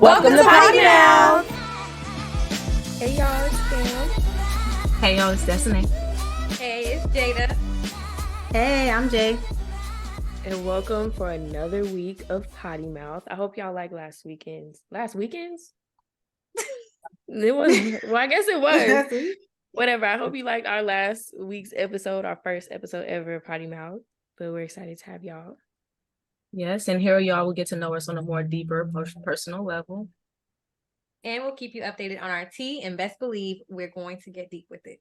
Welcome to Potty Mouth. Hey y'all, it's Cam. Hey y'all, it's Desinae. Hey, it's Jada. Hey, I'm Jay. And welcome for another week of Potty Mouth. I hope y'all like last weekend's. Last weekend's? It was, well, I guess it was. Whatever. I hope you liked our last week's episode, our first episode ever of Potty Mouth. But we're excited to have y'all. Yes, and here y'all will get to know us on a more deeper personal level. And we'll keep you updated on our tea, and best believe we're going to get deep with it.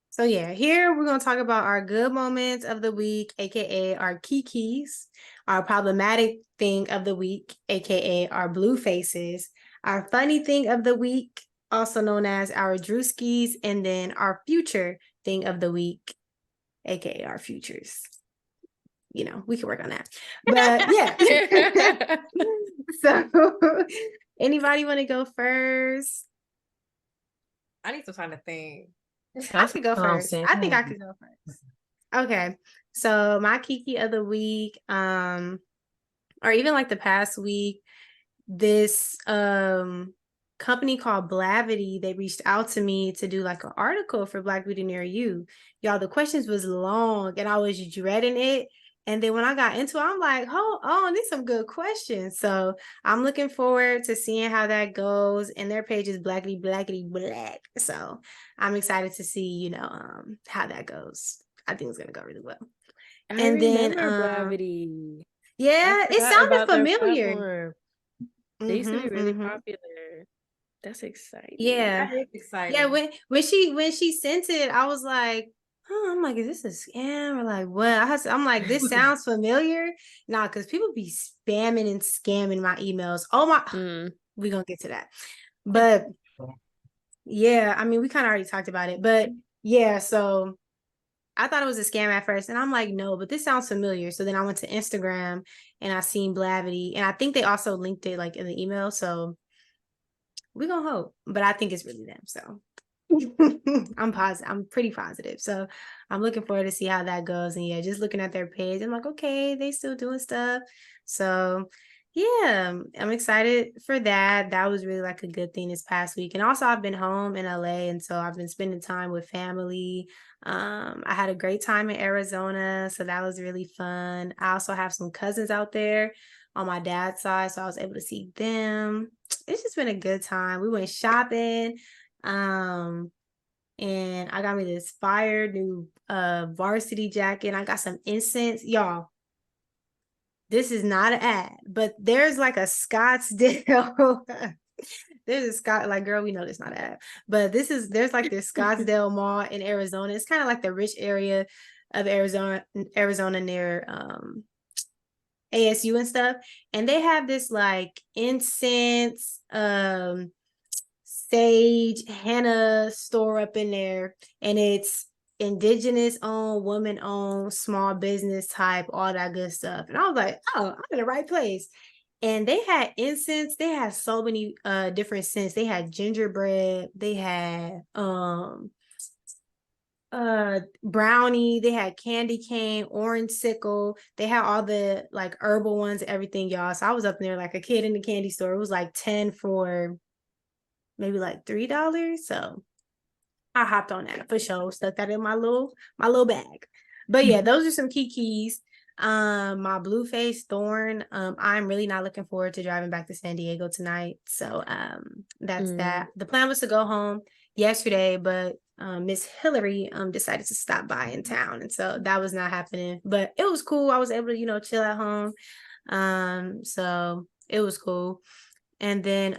So yeah, here we're going to talk about our good moments of the week, aka our Kekes, our problematic thing of the week, aka our Bluefaces, our funny thing of the week, also known as our Druskis, and then our future thing of the week, aka our futures. You know, we can work on that. But yeah. So anybody want to go first? I need some time to think. I could go first. I think I could go first. Okay. So my Kiki of the week, or even like the past week, this company called Blavity, they reached out to me to do like an article for Black Beauty Near You. Y'all, the questions was long and I was dreading it. And then when I got into it, I'm like, hold on, these some good questions. So I'm looking forward to seeing how that goes. And their page is blackity, blackity, black. So I'm excited to see, how that goes. I think it's going to go really well. I remember Blavity. Yeah, it sounded familiar. They used to be really popular. That's exciting. Yeah. That is exciting. Yeah, when she sent it, I was like, I'm like, is this a scam or like what? I'm like, this sounds familiar. Nah, because people be spamming and scamming my emails. Oh my, we're gonna get to that. But yeah, I mean, we kind of already talked about it. But yeah, so I thought it was a scam at first, and I'm like, no, but this sounds familiar. So then I went to Instagram and I seen Blavity, and I think they also linked it like in the email. So we're gonna hope, but I think it's really them. So I'm positive. I'm pretty positive. So I'm looking forward to see how that goes. And yeah, just looking at their page, I'm like, okay, they still doing stuff. So yeah, I'm excited for that. That was really like a good thing this past week. And also I've been home in LA, and so I've been spending time with family. I had a great time in Arizona, so that was really fun. I also have some cousins out there on my dad's side, so I was able to see them. It's just been a good time. We went shopping. And I got me this fire new varsity jacket. I got some incense. Y'all, this is not an ad, but there's like a Scottsdale. There's a like, girl, we know this not an ad, but there's like this Scottsdale mall in Arizona. It's kind of like the rich area of Arizona near ASU and stuff. And they have this like incense, sage, henna store up in there, and it's indigenous owned, woman owned, small business type, all that good stuff. And I was like, oh, I'm in the right place. And they had incense. They had so many different scents. They had gingerbread. They had brownie. They had candy cane, orange sickle. They had all the like herbal ones, everything, y'all. So I was up in there like a kid in the candy store. It was like 10 for maybe like $3. So I hopped on that for sure, stuck that in my little bag. But yeah, those are some key keys. My Blueface Thorn. I'm really not looking forward to driving back to San Diego tonight. So that's that. The plan was to go home yesterday, but Miss Hillary decided to stop by in town, and so that was not happening. But it was cool. I was able to chill at home. So it was cool. And then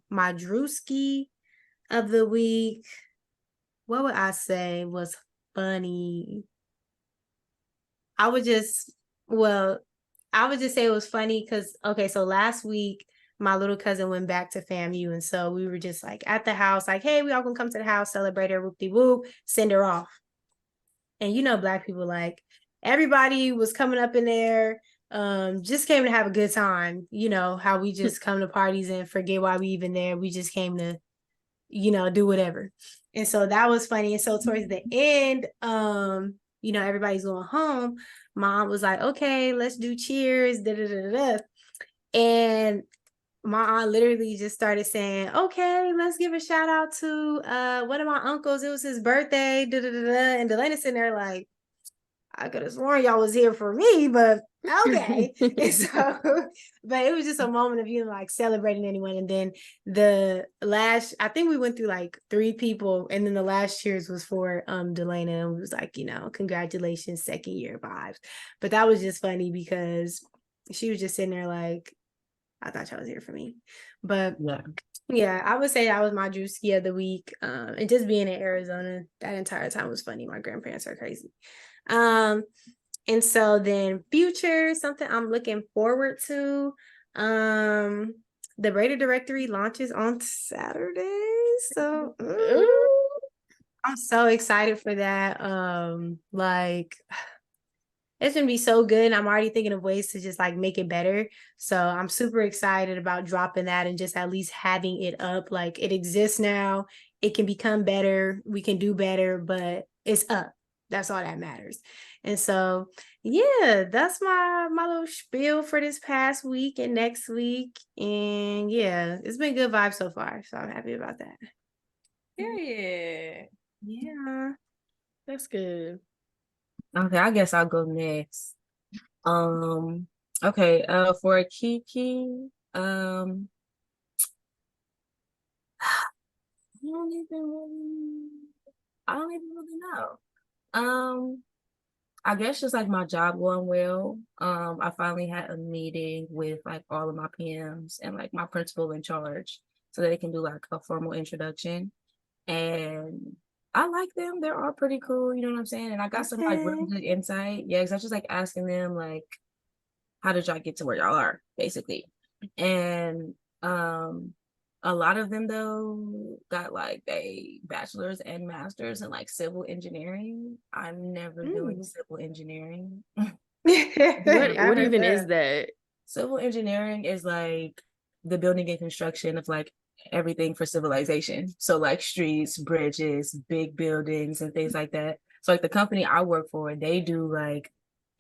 my Druski of the week, what would I say was funny? I would just say it was funny because, okay, so last week, my little cousin went back to FAMU. And so we were just like at the house, like, hey, we all gonna come to the house, celebrate her, whoop-de-whoop, send her off. And Black people, like, everybody was coming up in there, just came to have a good time. How we just come to parties and forget why we even there. We just came to, do whatever. And so that was funny. And so towards the end, everybody's going home. Mom was like, okay, let's do cheers. Da, da, da, da. And my aunt literally just started saying, okay, let's give a shout out to one of my uncles. It was his birthday. Da, da, da, da. And Delana sitting there like, I could have sworn y'all was here for me, but okay. And so, but it was just a moment of like celebrating anyone. And then I think we went through like 3 people, and then the last cheers was for Delana, and it was like, congratulations, 2nd year vibes. But that was just funny because she was just sitting there like, I thought y'all was here for me. But yeah, I would say that was my Druski of the week. And just being in Arizona that entire time was funny. My grandparents are crazy. And so then future, something I'm looking forward to. The Raider Directory launches on Saturday. So I'm so excited for that. It's gonna be so good. I'm already thinking of ways to just like make it better. So I'm super excited about dropping that and just at least having it up. Like, it exists now. It can become better. We can do better, but it's up. That's all that matters. And so, yeah, that's my little spiel for this past week and next week. And yeah, it's been good vibes so far. So I'm happy about that. Period. Yeah. That's good. Okay, I guess I'll go next. Okay, for Keke, I don't even really know. I guess just like my job going well. I finally had a meeting with like all of my PMs and like my principal in charge so that they can do like a formal introduction. And I like them. They're all pretty cool, you know what I'm saying? And I got some like really good insight. Yeah, because I was just like asking them like, how did y'all get to where y'all are, basically? And a lot of them though got like a bachelor's and master's in like civil engineering. I'm never doing civil engineering. What even is that? Civil engineering is like the building and construction of like everything for civilization. So like streets, bridges, big buildings, and things like that. So like the company I work for, they do like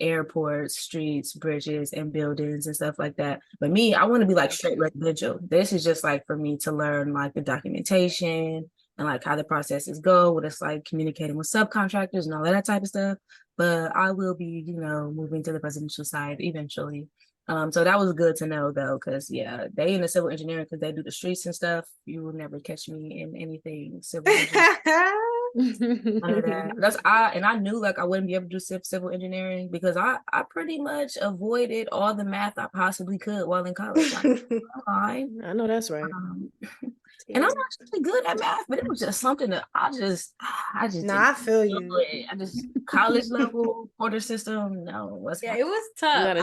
airports, streets, bridges, and buildings and stuff like that. But me, I want to be like straight residential. This is just like for me to learn like the documentation and like how the processes go, what it's like communicating with subcontractors and all that type of stuff. But I will be, moving to the residential side eventually. So that was good to know though, because yeah, they in the civil engineering because they do the streets and stuff. You will never catch me in anything civil engineering. None of that. I knew like I wouldn't be able to do civil engineering because I pretty much avoided all the math I possibly could while in college. I know that's right. And I'm actually good at math, but it was just something that I just I feel you. I just college level quarter system. No, it was tough.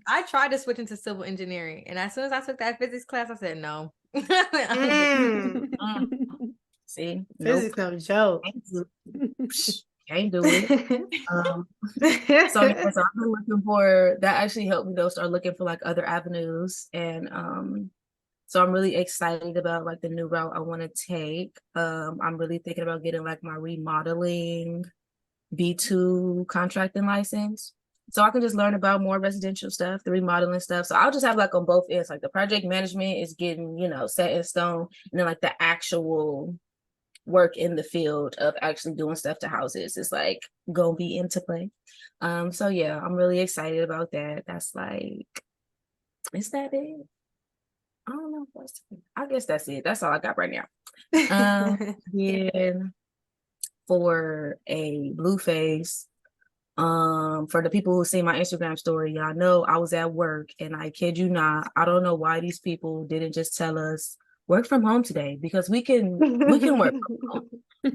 I tried to switch into civil engineering, and as soon as I took that physics class, I said no. See, physics no joke. Can't do it. So I've been looking for that. Actually helped me though start looking for like other avenues, and so I'm really excited about like the new route I want to take. I'm really thinking about getting like my remodeling B2 contracting license, so I can just learn about more residential stuff, the remodeling stuff. So I'll just have like on both ends, like the project management is getting set in stone, and then like the actual work in the field of actually doing stuff to houses is like gonna be into play. So yeah, I'm really excited about that. That's like, is that it? I don't know. I guess that's it. That's all I got right now. Yeah, for a Blueface. For the people who see my Instagram story, y'all know I was at work, and I kid you not, I don't know why these people didn't just tell us work from home today, because we can work from home.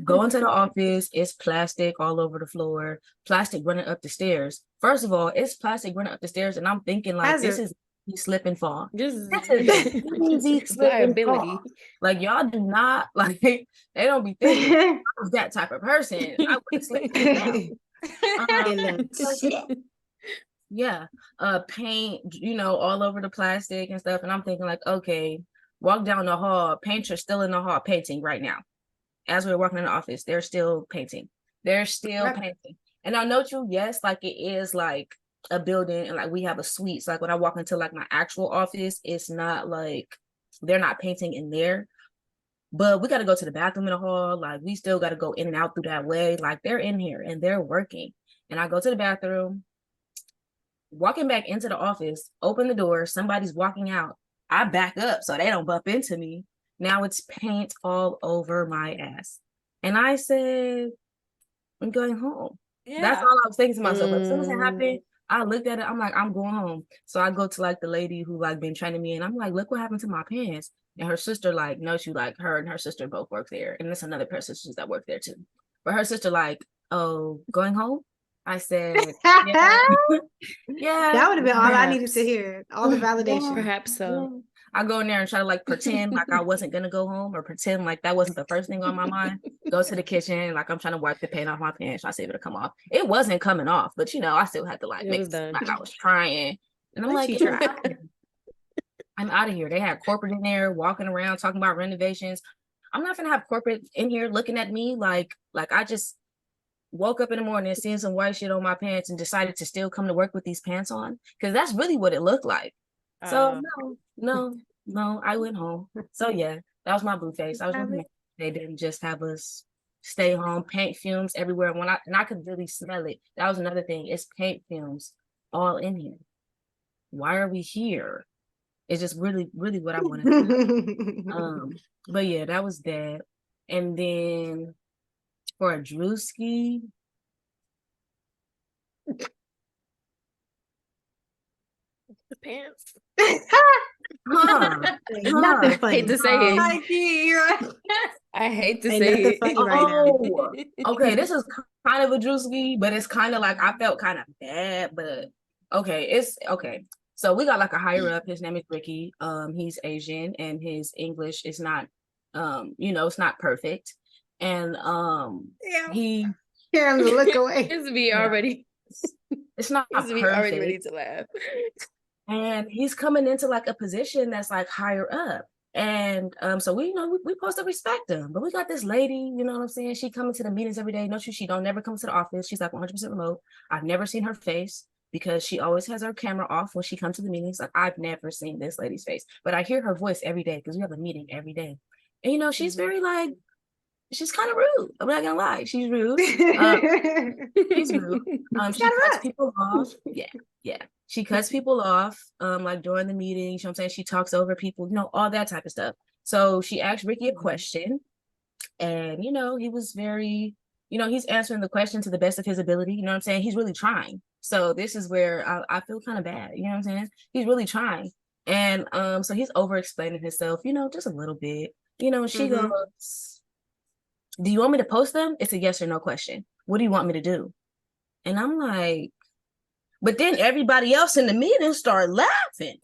Go into the office, it's plastic all over the floor, plastic running up the stairs. First of all, it's plastic running up the stairs, and I'm thinking like this is slip and fall. This is easy slip and fall. Like y'all do not like they don't be thinking I was that type of person. I would slip down. Yeah, paint, all over the plastic and stuff, and I'm thinking like, okay, walk down the hall, painters still in the hall painting right now. As we're working in the office, they're still painting. And I'll note you, yes, like it is like a building and like we have a suite. So like when I walk into like my actual office, it's not like they're not painting in there. But we got to go to the bathroom in the hall. Like we still got to go in and out through that way. Like they're in here and they're working. And I go to the bathroom, walking back into the office, open the door, somebody's walking out. I back up so they don't bump into me. Now it's paint all over my ass. And I said, I'm going home. Yeah. That's all I was thinking to myself. But as soon as it happened, I looked at it. I'm like, I'm going home. So I go to like the lady who like been training me, and I'm like, look what happened to my pants. And her sister like knows you, like her and her sister both work there, and there's another pair of sisters that work there too. But her sister like, oh, going home? I said, yeah, yeah. That would have been all I needed to hear. All the validation. Perhaps so. Yeah. I go in there and try to like pretend like I wasn't gonna go home, or pretend like that wasn't the first thing on my mind. Go to the kitchen, like I'm trying to wipe the paint off my pants. I see it to come off. It wasn't coming off, but you know, I still had to like make it like I was trying. And I'm like, I'm out of here. They had corporate in there walking around talking about renovations. I'm not gonna have corporate in here looking at me like I just woke up in the morning and seeing some white shit on my pants and decided to still come to work with these pants on, because that's really what it looked like. So no, I went home. So yeah, that was my Blueface. I was hoping they didn't just have us stay home, paint fumes everywhere. And I could really smell it. That was another thing. It's paint fumes all in here. Why are we here? It's just really, really what I wanted to know. But yeah, that was that. And then for a Druski, the pants. Nothing funny. Hate to say it. I hate to say it. Right now. Okay, this is kind of a Druski, but it's kind of like I felt kind of bad, but okay, it's okay. So we got like a higher up. His name is Ricky. He's Asian and his English is not, it's not perfect. And he hear him to look away. It's me already. It's not perfect. Me already ready to laugh. And he's coming into like a position that's like higher up. And so we supposed to respect him. But we got this lady, you know what I'm saying? She coming to the meetings every day. No, she don't never come to the office. She's like 100% remote. I've never seen her face because she always has her camera off when she comes to the meetings. Like I've never seen this lady's face, but I hear her voice every day because we have a meeting every day. And she's very like, she's kind of rude. I'm not gonna lie, she's rude. She's rude. She cuts people off. Yeah. She cuts people off. Like during the meeting, you know what I'm saying? She talks over people, all that type of stuff. So she asked Ricky a question, and he was very, he's answering the question to the best of his ability. You know what I'm saying? He's really trying. So this is where I feel kind of bad. You know what I'm saying? He's really trying. And so he's over explaining himself, just a little bit. She goes, do you want me to post them? It's a yes or no question. What do you want me to do? And I'm like, but then everybody else in the meeting started laughing.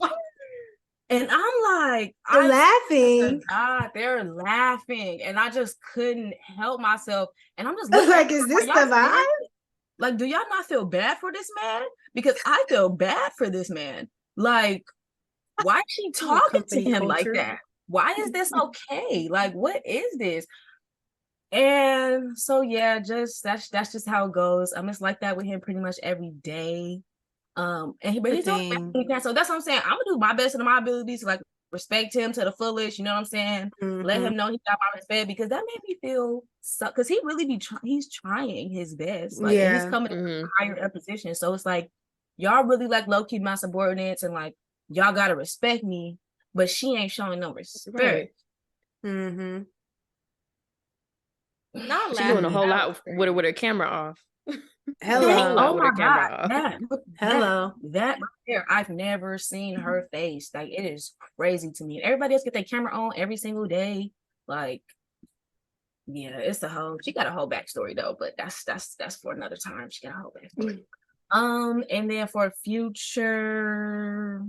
And I'm like, laughing. God, they're laughing. And I just couldn't help myself. And I'm just like, is this the vibe? Like, do y'all not feel bad for this man? Because I feel bad for this man. Like, why is she talking to him like that? Why is this okay? Like, what is this? And so yeah, just that's just how it goes. It's like that with him pretty much every day. But he's doing so that's what I'm saying. I'm gonna do my best in my abilities to like respect him to the fullest, you know what I'm saying? Let him know he got my respect, because that made me feel because he really he's trying his best. Like he's coming in a higher up position. So it's like y'all really like low-key my subordinates, and like y'all gotta respect me, but she ain't showing no respect. Right. She's doing a whole lot with her camera off. Hello. Oh my God. Hello. That right there, I've never seen her face. Like, it is crazy to me. Everybody else get their camera on every single day. Like, yeah, it's she got a whole backstory though, but that's for another time. She got a whole backstory. And then for future,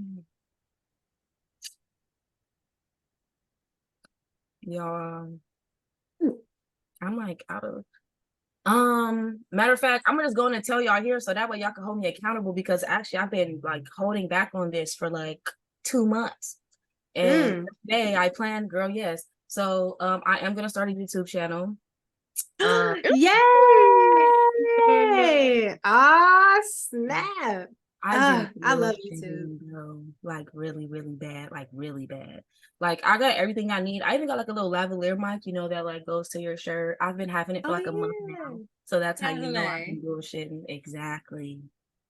y'all, I'm like out of matter of fact, I'm gonna just go in and tell y'all here so that way y'all can hold me accountable, because actually I've been like holding back on this for like 2 months. And today I planned, girl, yes. So I am gonna start a YouTube channel. Yay! Ah, snap. I love YouTube. bro. Like really, really bad. Like really bad. Like I got everything I need. I even got like a little lavalier mic, you know, that like goes to your shirt. I've been having it for like a month now. So that's how you know I've been bullshitting. Exactly.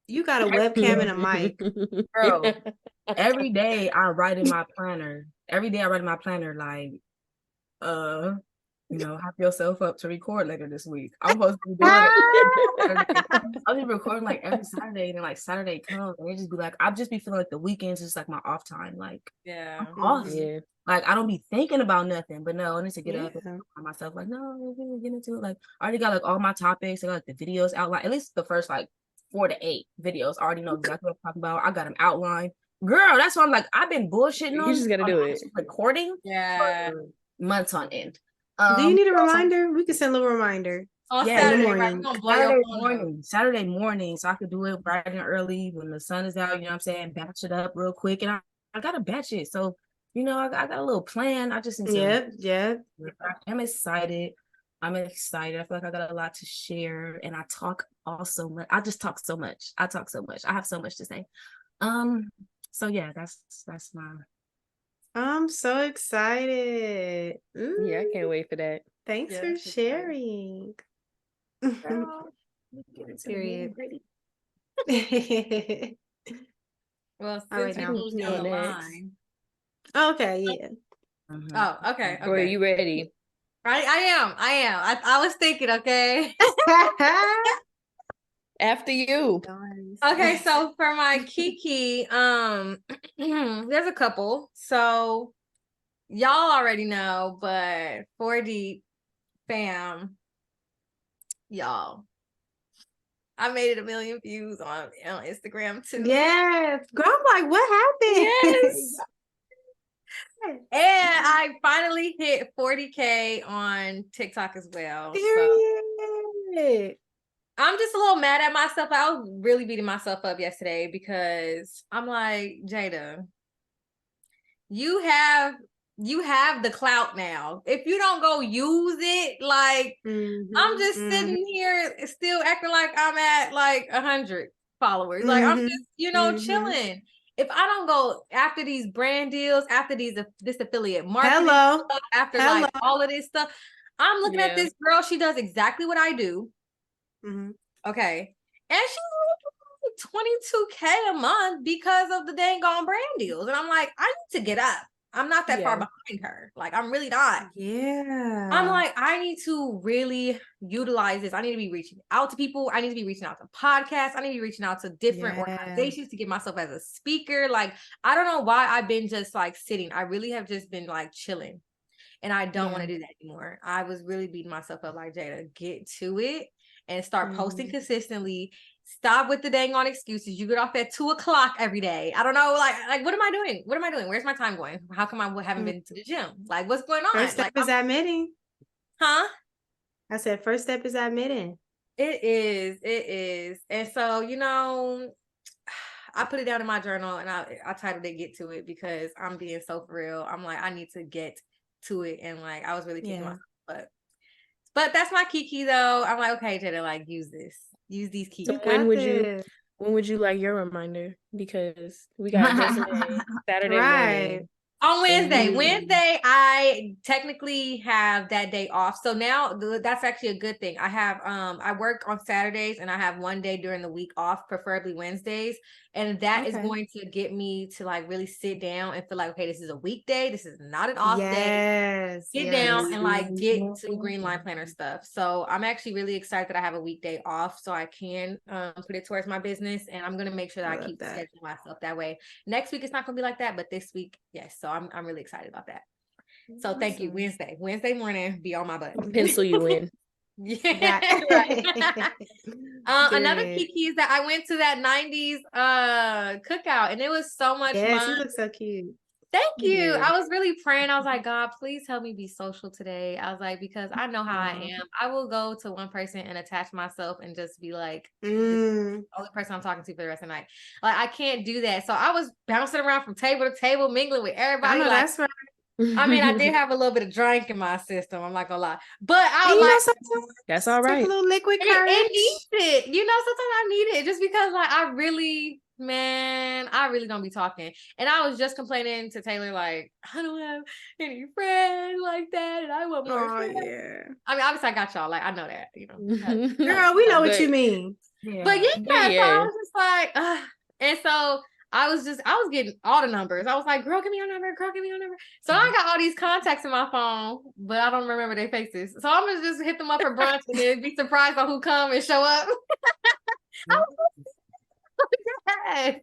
You got a webcam and a mic. Bro, every day I write in my planner. Every day I write in my planner, like, you know, hype yourself up to record later this week. I'm supposed to be doing it. I'll be recording like every Saturday, and then like Saturday comes, and it just be like, I'll just be feeling like the weekends is just like my off time. Like, Yeah. I'm off. Yeah. Like, I don't be thinking about nothing, but no, I need to get up and Yeah. find myself like, no, we're gonna get into it. Like, I already got like all my topics. I got like the videos outlined, at least the first like 4 to 8 videos. I already know exactly what I'm talking about. I got them outlined. Girl, that's why I'm like, I've been bullshitting You on just gotta do it. recording Yeah. for months on end. Do you need a reminder? We can send a little reminder. On Yeah, Saturday, in the right? morning. We're gonna blow your phone up. Saturday morning, so I could do it bright and early when the sun is out, you know what I'm saying? Batch it up real quick. And I gotta batch it. So, you know, I got a little plan. I just need to I'm excited. I'm excited. I feel like I got a lot to share. And I talk also much. I just talk so much. I talk so much. I have so much to say. So yeah, that's my I'm so excited. Yeah, I can't wait for that. Thanks for sharing. Period. Well, All right, since now. you moved on the line. Okay, yeah. Oh, okay. Are you ready? Right, I am. I was thinking, okay. After you. Okay, so for my Kiki, there's a couple. So y'all already know, but 4D fam, y'all. I made it 1 million views on Instagram too. Yes. Girl, I'm like, what happened? Yes. And I finally hit 40K on TikTok as well. Period. So I'm just a little mad at myself. I was really beating myself up yesterday because I'm like, Jada, you have the clout now. If you don't go use it, like I'm just sitting here still acting like I'm at like 100 followers. Like I'm just, you know, chilling. If I don't go after these brand deals, after this affiliate marketing stuff, after like all of this stuff, I'm looking at this girl. She does exactly what I do. Okay. And she's 22K a month because of the dang on brand deals. And I'm like, I need to get up. I'm not that far behind her. Like, I'm really not. Yeah. I'm like, I need to really utilize this. I need to be reaching out to people. I need to be reaching out to podcasts. I need to be reaching out to different organizations to get myself as a speaker. Like, I don't know why I've been just like sitting. I really have just been like chilling. And I don't want to do that anymore. I was really beating myself up like, Jada, get to it and start posting consistently. Stop with the dang on excuses. You get off at 2:00 every day. I don't know, like what am I doing? What am I doing? Where's my time going? How come I haven't been to the gym? Like, what's going on? First step is admitting. Huh? I said first step is admitting. It is. And so, you know, I put it down in my journal and I titled it Get to It because I'm being so for real. I'm like, I need to get to it. And like, I was really kicking myself. But that's my Kiki though. I'm like, okay, Jada, like use these keys. So when would you like your reminder? Because we got Desinae Saturday morning. On Wednesday, I technically have that day off. So now that's actually a good thing. I have I work on Saturdays and I have one day during the week off, preferably Wednesdays. And that is going to get me to like really sit down and feel like, okay, this is a weekday. This is not an off day. Sit down and like get to green line planner stuff. So I'm actually really excited that I have a weekday off so I can put it towards my business. And I'm going to make sure that I keep scheduling myself that way. Next week, it's not going to be like that, but this week, yes. So I'm really excited about that. So thank you. Wednesday morning, be on my butt. I'll pencil you in. Another Kiki is that I went to that 90s cookout and it was so much fun. You look so cute. Thank you. I was really praying. I was like, God, please help me be social today. I was like, because I know how I am. I will go to one person and attach myself and just be like, this is the only person I'm talking to for the rest of the night. Like, I can't do that. So I was bouncing around from table to table, mingling with everybody. I know, that's right. I mean, I did have a little bit of drink in my system. I'm not gonna lie, but I was like, that's all right. A little liquid courage. It needs it. You know, sometimes I need it just because, like, I really Man, I really don't be talking. And I was just complaining to Taylor, like, I don't have any friends like that, and I want more friends. Yeah. I mean, obviously I got y'all. Like, I know that, you know. Girl, we know what you mean. Yeah. But yeah, so I was just like, and so I was getting all the numbers. I was like, girl, give me your number, girl, give me your number. So I got all these contacts in my phone, but I don't remember their faces. So I'm gonna just hit them up for brunch and then be surprised on who come and show up. Yes.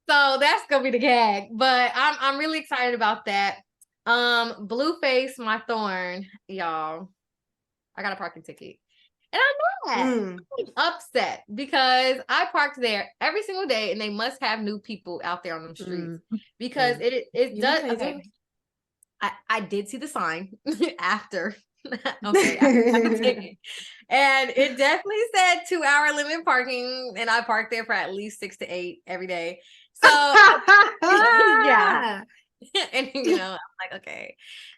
So that's gonna be the gag. But I'm really excited about that. Blueface, my thorn, y'all. I got a parking ticket. And I'm upset because I parked there every single day and they must have new people out there on the streets because it does. Okay. I did see the sign after. Okay, and it definitely said 2-hour limit parking, and I parked there for at least 6 to 8 every day. So yeah, and you know, I'm like, okay.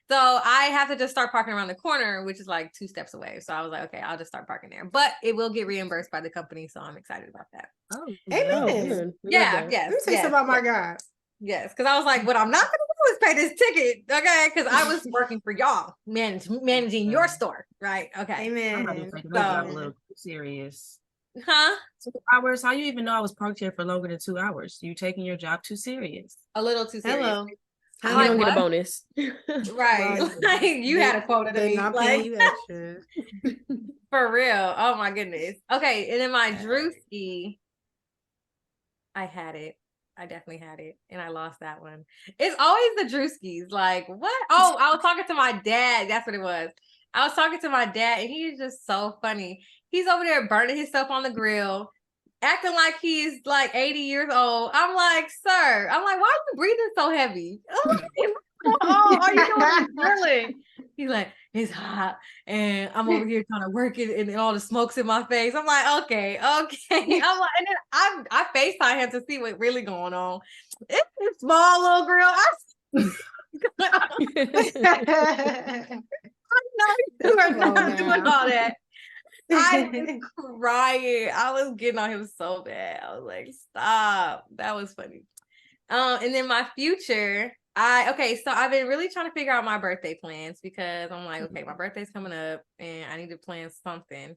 So I have to just start parking around the corner, which is like 2 steps away. So I was like, okay, I'll just start parking there. But it will get reimbursed by the company, so I'm excited about that. Oh, amen. Yeah, yes. Let me say something about my God. Yes, because I was like, what I'm not going to do is pay this ticket, okay? Because I was working for y'all, managing your store, right? Okay. Amen. I'm taking my job a little too serious. Huh? 2 hours? How you even know I was parked here for longer than 2 hours? You taking your job too serious? A little too serious. Hello. You don't get a bonus. Right. Well, like you had a quota to they're meet. not Like, paying you extra. for real. Oh my goodness. Okay, and then my Druski, I had it. I definitely had it, and I lost that one. It's always the Druskis. Like, what? Oh, I was talking to my dad. That's what it was. I was talking to my dad, and he's just so funny. He's over there burning himself on the grill, acting like he's like 80 years old. I'm like, sir, I'm like, why are you breathing so heavy? Oh, are you doing this grilling? He's like, it's hot, and I'm over here trying to work it, and all the smoke's in my face. I'm like, okay. I'm like, and then I FaceTime him to see what's really going on. It's a small little grill. I know you are not doing all that. I was crying. I was getting on him so bad. I was like, stop. That was funny. And then my future, so I've been really trying to figure out my birthday plans because I'm like, okay, my birthday's coming up and I need to plan something.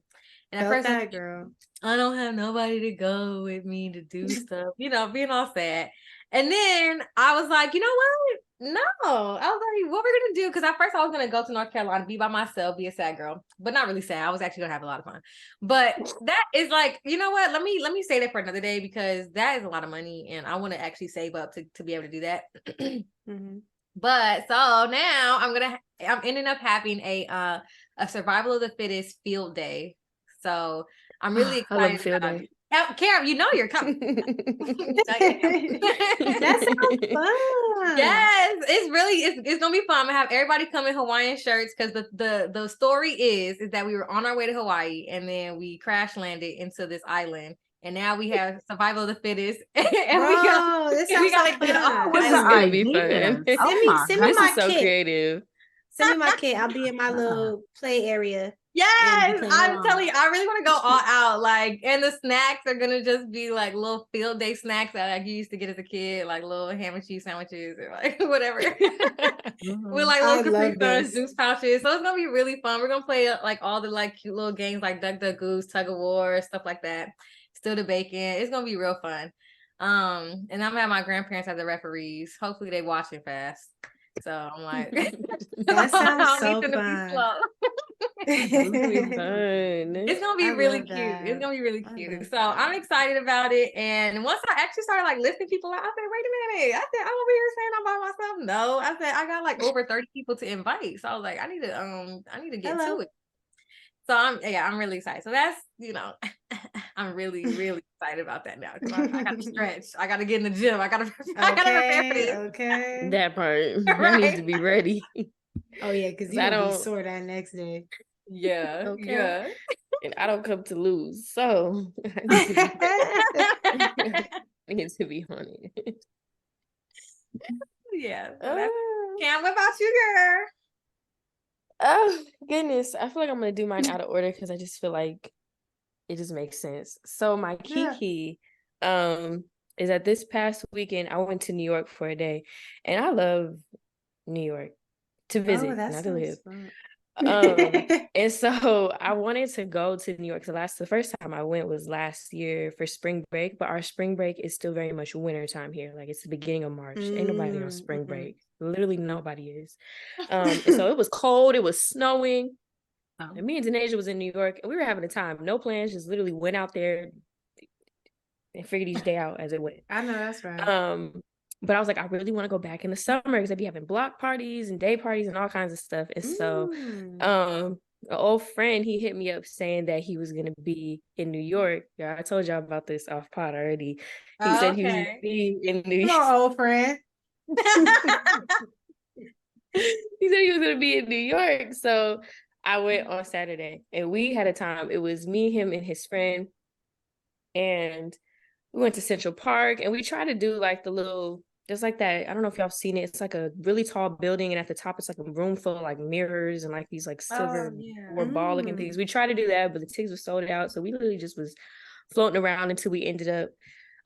And at first, that girl, I don't have nobody to go with me to do stuff, you know, being all sad. And then I was like, you know what? No, I was like, what we're gonna do? Because at first I was gonna go to North Carolina, be by myself, be a sad girl, but not really sad. I was actually gonna have a lot of fun. But that is like, you know what? Let me say that for another day because that is a lot of money, and I want to actually save up to be able to do that. But so now I'm ending up having a survival of the fittest field day. So I'm really excited about it. Karen, you know you're coming. That sounds fun. Yes, it's gonna be fun. I'm gonna have everybody come in Hawaiian shirts because the story is that we were on our way to Hawaii and then we crash landed into this island. And now we have survival of the fittest. And Bro, this sounds like This is gonna be fun. Send me my so kit. creative. Send me my kit. I'll be in my little play area. Yes, I'm telling you, I really want to go all out. Like, and the snacks are gonna just be like little field day snacks that I used to get as a kid, like little ham and cheese sandwiches or like whatever. With like little Capri Suns, juice pouches. So it's gonna be really fun. We're gonna play like all the like cute little games like Duck Duck Goose, Tug of War, stuff like that. Still the bacon. It's gonna be real fun. And I'm gonna have my grandparents as the referees. Hopefully they watch it fast. So I'm like, that sounds so fun. It's gonna be really cute. It's gonna be really cute. So I'm excited about it. And once I actually started like listing people out, I said, wait a minute. I said, I'm over here saying I'm by myself. No, I said I got like over 30 people to invite. So I was like, I need to get to it. So I'm really excited. So that's, you know, I'm really, really excited about that now. Because I gotta stretch. I gotta get in the gym. I gotta prepare for this. Okay. That part. Right. I need to be ready. Oh yeah, because you don't be sore that next day. Yeah. Okay. Yeah. And I don't come to lose. So I need to be on it. Yeah. Cam, what about you, girl? Oh goodness, I feel like I'm gonna do mine out of order because I just feel like it just makes sense. So my Keke, is that this past weekend I went to New York for a day, and I love New York to visit, not to live. And so I wanted to go to New York. The first time I went was last year for spring break, but our spring break is still very much winter time here. Like it's the beginning of March. Ain't nobody on spring break. Literally nobody is. And so it was cold, it was snowing. And me and Denasia was in New York and we were having a time. No plans, just literally went out there and figured each day out as it went. I know that's right. But I was like, I really want to go back in the summer because they'd be having block parties and day parties and all kinds of stuff. And so an old friend, he hit me up saying that he was going to be in New York. Yeah, I told y'all about this off pod already. He said he was going to be in New York. Come on, old friend. He said he was going to be in New York. So I went on Saturday and we had a time. It was me, him, and his friend. And we went to Central Park and we tried to do like the little, just like that. I don't know if y'all seen it. It's like a really tall building. And at the top, it's like a room full of like mirrors and like these like silver or ball looking things. We tried to do that, but the tickets were sold out. So we literally just was floating around until we ended up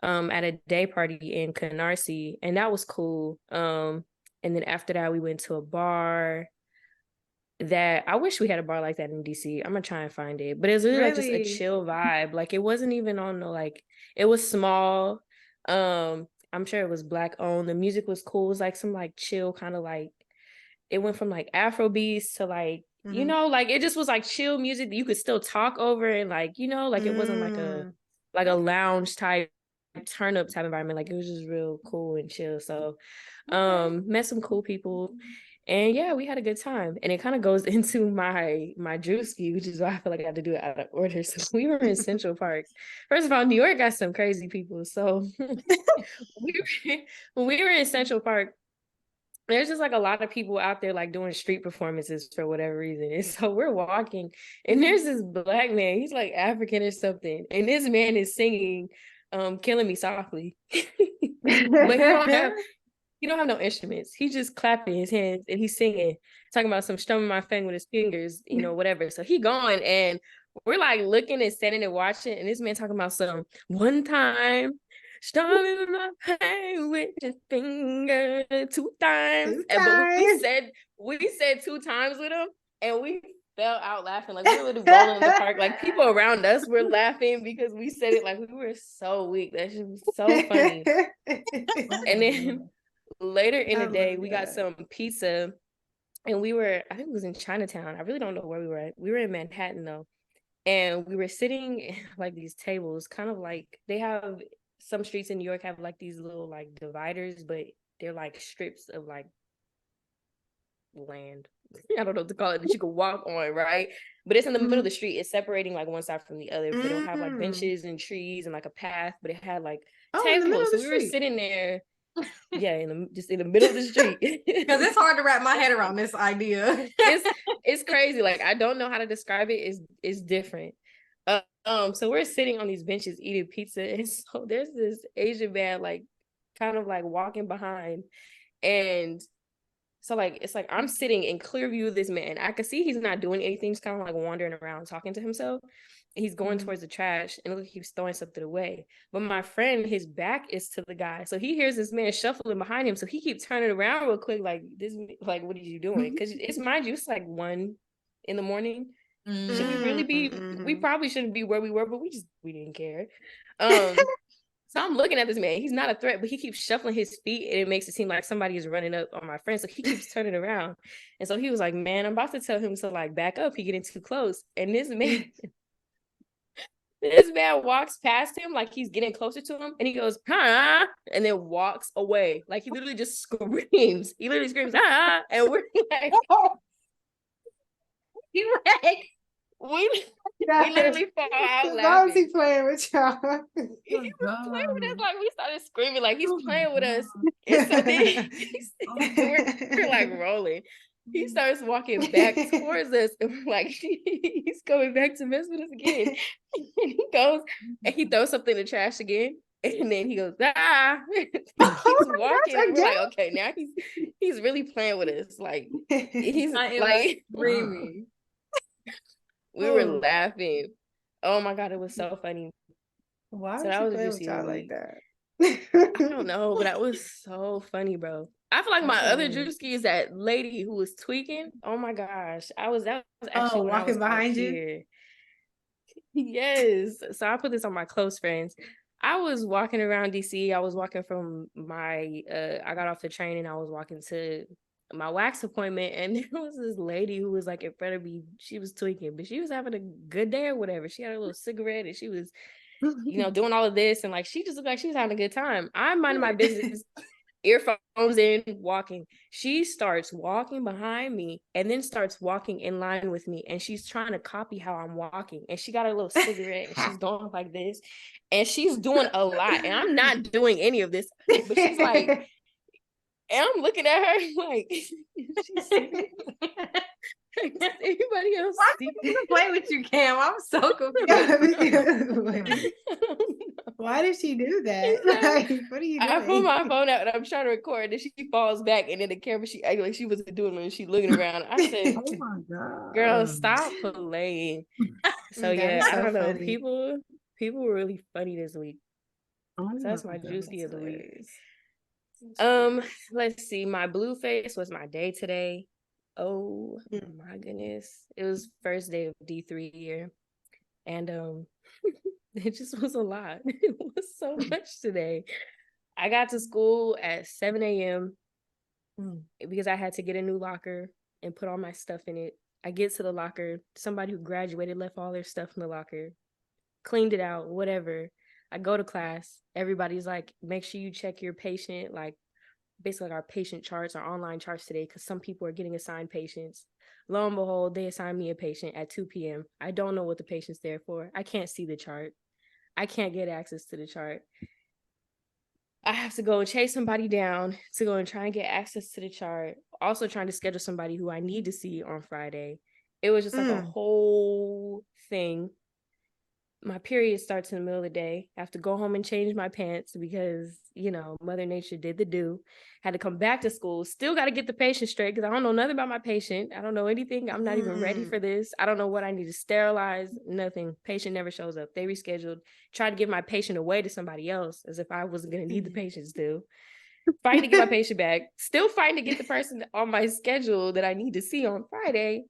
at a day party in Canarsie. And that was cool. And then after that, we went to a bar that I wish we had a bar like that in DC. I'm gonna try and find it, but it was really like just a chill vibe. Like it wasn't even on the like, it was small. I'm sure it was Black owned. The music was cool. It was like some like chill kind of like, it went from like Afro beats to like, you know, like it just was like chill music that you could still talk over and like, you know, like it wasn't like a lounge type turn up type environment. Like it was just real cool and chill. So met some cool people. And yeah, we had a good time. And it kind of goes into my Druski, which is why I feel like I had to do it out of order. So we were in Central Park. First of all, New York got some crazy people. So when we were in Central Park, there's just like a lot of people out there like doing street performances for whatever reason. And so we're walking and there's this Black man, he's like African or something. And this man is singing Killing Me Softly. But he don't have no instruments. He's just clapping his hands and he's singing, talking about some strumming my thing with his fingers, you know, whatever. So he going and we're like looking and standing and watching. And this man talking about some one time, strumming my pain with his finger 2 times. But we said 2 times with him and we fell out laughing. Like we were really rolling in the park. Like people around us were laughing because we said it like we were so weak. That shit was so funny. And then later in the day, we got some pizza and I think it was in Chinatown. I really don't know where we were at. We were in Manhattan though. And we were sitting like these tables, kind of like they have some streets in New York have like these little like dividers, but they're like strips of like land. I don't know what to call it that you can walk on, right? But it's in the middle of the street. It's separating like one side from the other. But it'll have like benches and trees and like a path, but it had like tables. So we were sitting there. Yeah, just in the middle of the street. Because it's hard to wrap my head around this idea. It's crazy. Like I don't know how to describe it. It's different. So we're sitting on these benches eating pizza, and so there's this Asian man like kind of like walking behind, and so like it's like I'm sitting in clear view of this man. I can see he's not doing anything, just kind of like wandering around talking to himself. He's going towards the trash and look, he was throwing something away. But my friend, his back is to the guy. So he hears this man shuffling behind him. So he keeps turning around real quick, like, this, like, what are you doing? Because it's, mind you, it's like 1 a.m. Should we really be, we probably shouldn't be where we were, but we didn't care. So I'm looking at this man. He's not a threat, but he keeps shuffling his feet and it makes it seem like somebody is running up on my friend. So he keeps turning around. And so he was like, man, I'm about to tell him to like back up. He getting too close. And this man walks past him like he's getting closer to him and he goes, huh? And then walks away. Like he literally just screams. He literally screams, ah! And we're like, we literally fall out laughing. How is he playing with y'all? He was playing with us, like we started screaming, like he's playing with us. And so then we're like rolling. He starts walking back towards us, and we're like, he's coming back to mess with us again. And he goes and he throws something in the trash again. And then he goes, ah, he's walking. And we're like, okay, now he's really playing with us. Like he's like screaming. We were laughing. Oh my God, it was so funny. Why So would that she was play just with y'all like week. that? I don't know, but that was so funny, bro. I feel like my other Oh. Druski is that lady who was tweaking. Oh my gosh. That was actually when I was walking out behind you? here. Yes. So I put this on my close friends. I was walking around DC. I was walking from my I got off the train and I was walking to my wax appointment, and there was this lady who was like in front of me. She was tweaking, but she was having a good day or whatever. She had a little cigarette and she was, doing all of this, and like she just looked like she was having a good time. I'm minding my business, earphones in, walking. She starts walking behind me and then starts walking in line with me, and she's trying to copy how I'm walking, and she got a little cigarette and she's going like this, and she's doing a lot, and I'm not doing any of this, but she's like, and I'm looking at her like, she's anybody else Why see? did you play with you, Cam? I'm so confused. Why did she do that? Like, what are you doing? I pull my phone out and I'm trying to record, and then she falls back, and then the camera, she acted like she wasn't doing it, and she looking around. I said, Oh my god, girl, stop playing. So yeah, I don't know. Funny. People were really funny this week. Oh So that's my my God, juicy of the week. Hilarious. Let's see. My Blueface was my day today. Oh my goodness. It was first day of D3 year. And it just was a lot. It was so much today. I got to school at 7 a.m. because I had to get a new locker and put all my stuff in it. I get to the locker. Somebody who graduated left all their stuff in the locker, cleaned it out, whatever. I go to class. Everybody's like, make sure you check your patient, like basically like our patient charts, our online charts today, because some people are getting assigned patients. Lo and behold, they assigned me a patient at 2 p.m. I don't know what the patient's there for. I can't see the chart. I can't get access to the chart. I have to go and chase somebody down to go and try and get access to the chart. Also trying to schedule somebody who I need to see on Friday. It was just like a whole thing. My period starts in the middle of the day. I have to go home and change my pants because, Mother Nature did the do. Had to come back to school. Still got to get the patient straight because I don't know nothing about my patient. I don't know anything. I'm not even ready for this. I don't know what I need to sterilize. Nothing. Patient never shows up. They rescheduled. Tried to give my patient away to somebody else as if I wasn't going to need the patient still. Fighting to get my patient back. Still fighting to get the person on my schedule that I need to see on Friday.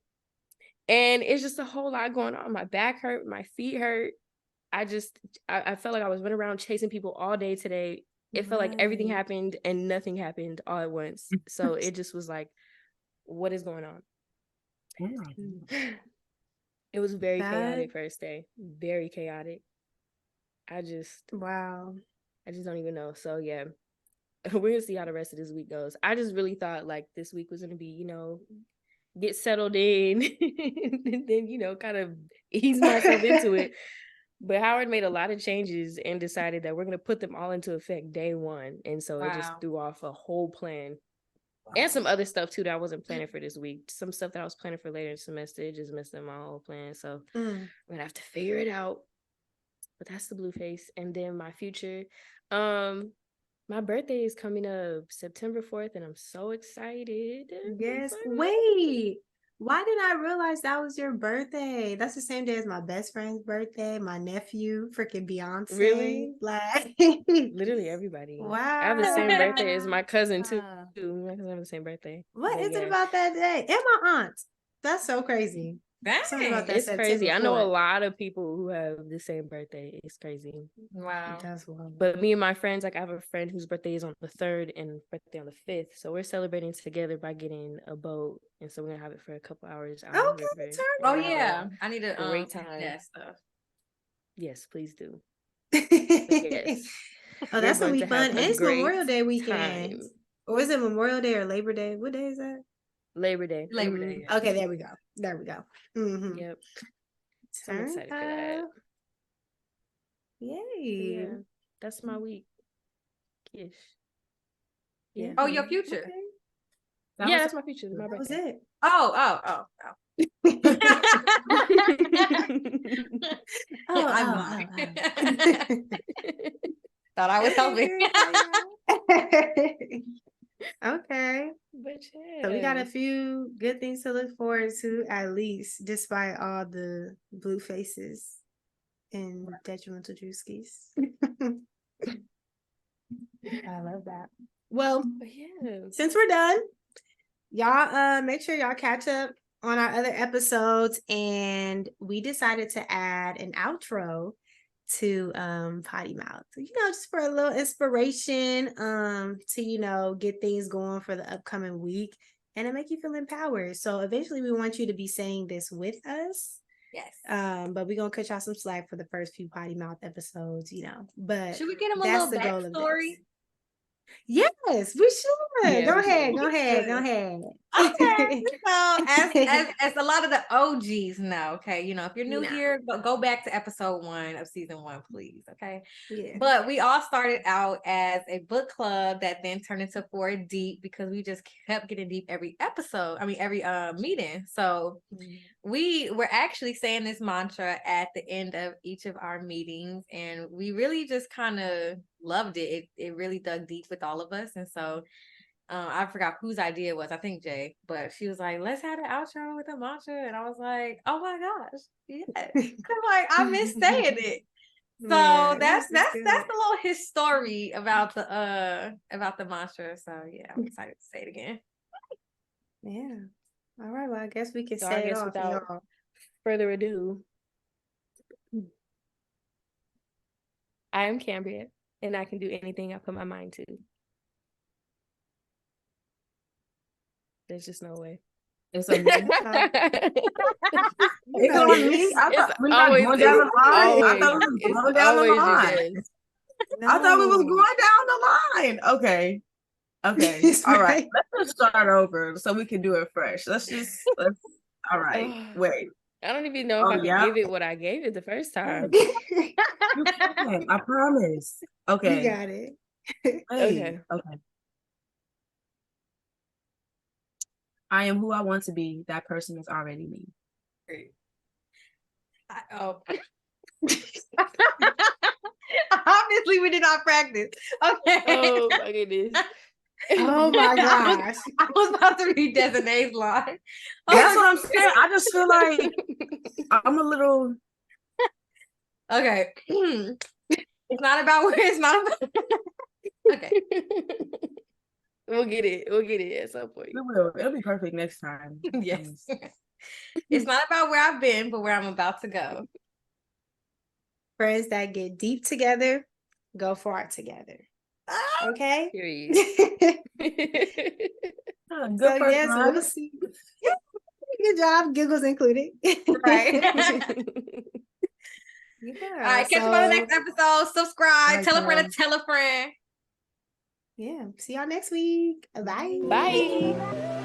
And it's just a whole lot going on. My back hurt. My feet hurt. I felt like I was running around chasing people all day today. It felt like everything happened and nothing happened all at once. So it just was like, what is going on? oh my God. It was very chaotic first day. Very chaotic. I just don't even know. So yeah, we're gonna see how the rest of this week goes. I just really thought like this week was gonna be, get settled in and then, kind of ease myself into it. But Howard made a lot of changes and decided that we're going to put them all into effect day one. And so it just threw off a whole plan. And some other stuff too that I wasn't planning for this week. Some stuff that I was planning for later in the semester, it just messed up my whole plan. So I'm going to have to figure it out. But that's the Blueface. And then my future. My birthday is coming up September 4th, and I'm so excited. Yes. Wait. Why did I realize that was your birthday? That's the same day as my best friend's birthday, my nephew, freaking Beyonce. Really? Like literally everybody. Wow. I have the same birthday as my cousin too. My cousin have the same birthday. What is it about that day? And my aunt. That's so crazy. Something about that it's crazy. September I know a 4th. lot of people who have the same birthday. It's crazy. Wow. That's wild. But me and my friends, like I have a friend whose birthday is on the 3rd and birthday on the 5th. So we're celebrating together by getting a boat. And so we're gonna have it for a couple hours out on the river. Oh yeah. I need to great time. that stuff. Yes, please do. Yes. Oh, that's gonna be fun. And it's Memorial Day weekend. Time. Or is it Memorial Day or Labor Day? What day is that? Labor Day. Labor Day. Yeah. Okay, there we go. There we go. Mm-hmm. Yep. So I'm excited for that. Yay. Yeah, that's my week. Ish. Yeah. Oh, your future. Okay. That's my future. My That was birthday. it. Oh. Thought I was helping. Okay. But yeah. So we got a few good things to look forward to, at least, despite all the blue faces. and detrimental Druskis. I love that. Well, since we're done, y'all make sure y'all catch up on our other episodes, and we decided to add an outro to Potty Mouth, just for a little inspiration, to get things going for the upcoming week and to make you feel empowered. So eventually we want you to be saying this with us. Yes. But we're gonna cut y'all some slack for the first few Potty Mouth episodes, but should we get them a little backstory? Yes, we should. Yeah, go ahead. Okay. So as a lot of the OGs know, okay, if you're new here, go back to episode 1 of season 1, please. Okay. Yeah. But we all started out as a book club that then turned into 4 Deep, because we just kept getting deep every episode. I mean, every meeting. So we were actually saying this mantra at the end of each of our meetings, and we really just kind of loved it. It really dug deep with all of us. And so I forgot whose idea it was. I think Jay, but she was like, let's have an outro with a mantra. And I was like, oh my gosh, yes. I miss saying it. So that's the little history about the mantra. So yeah, I'm excited to say it again. Yeah. All right. Well, I guess we can say it off without further ado. I am Cambria, and I can do anything I put my mind to. There's just no way. It's on me. It's on me. I thought we were going down the line. I thought we was going down the line. I thought we was going down the line. Okay. All right. Let's just start over so we can do it fresh. Let's all right. Wait. I don't even know if I can give it what I gave it the first time. You can, I promise. Okay. You got it. Okay. I am who I want to be. That person is already me. Great. Obviously, we did not practice. Okay. Oh my goodness. Oh my gosh. I was about to read Desinae's line. That's what I'm saying. I just feel like I'm a little. Okay. It's not about where it's not about. Okay. We'll get it at some point. We will. It'll be perfect next time. Yes. It's not about where I've been, but where I'm about to go. Friends that get deep together, go far together. Okay? Period. We'll see. Good job. Giggles included. Right. All right. Catch you on the next episode. Subscribe. Tell a friend to tell a friend. Yeah. See y'all next week. Bye. Bye.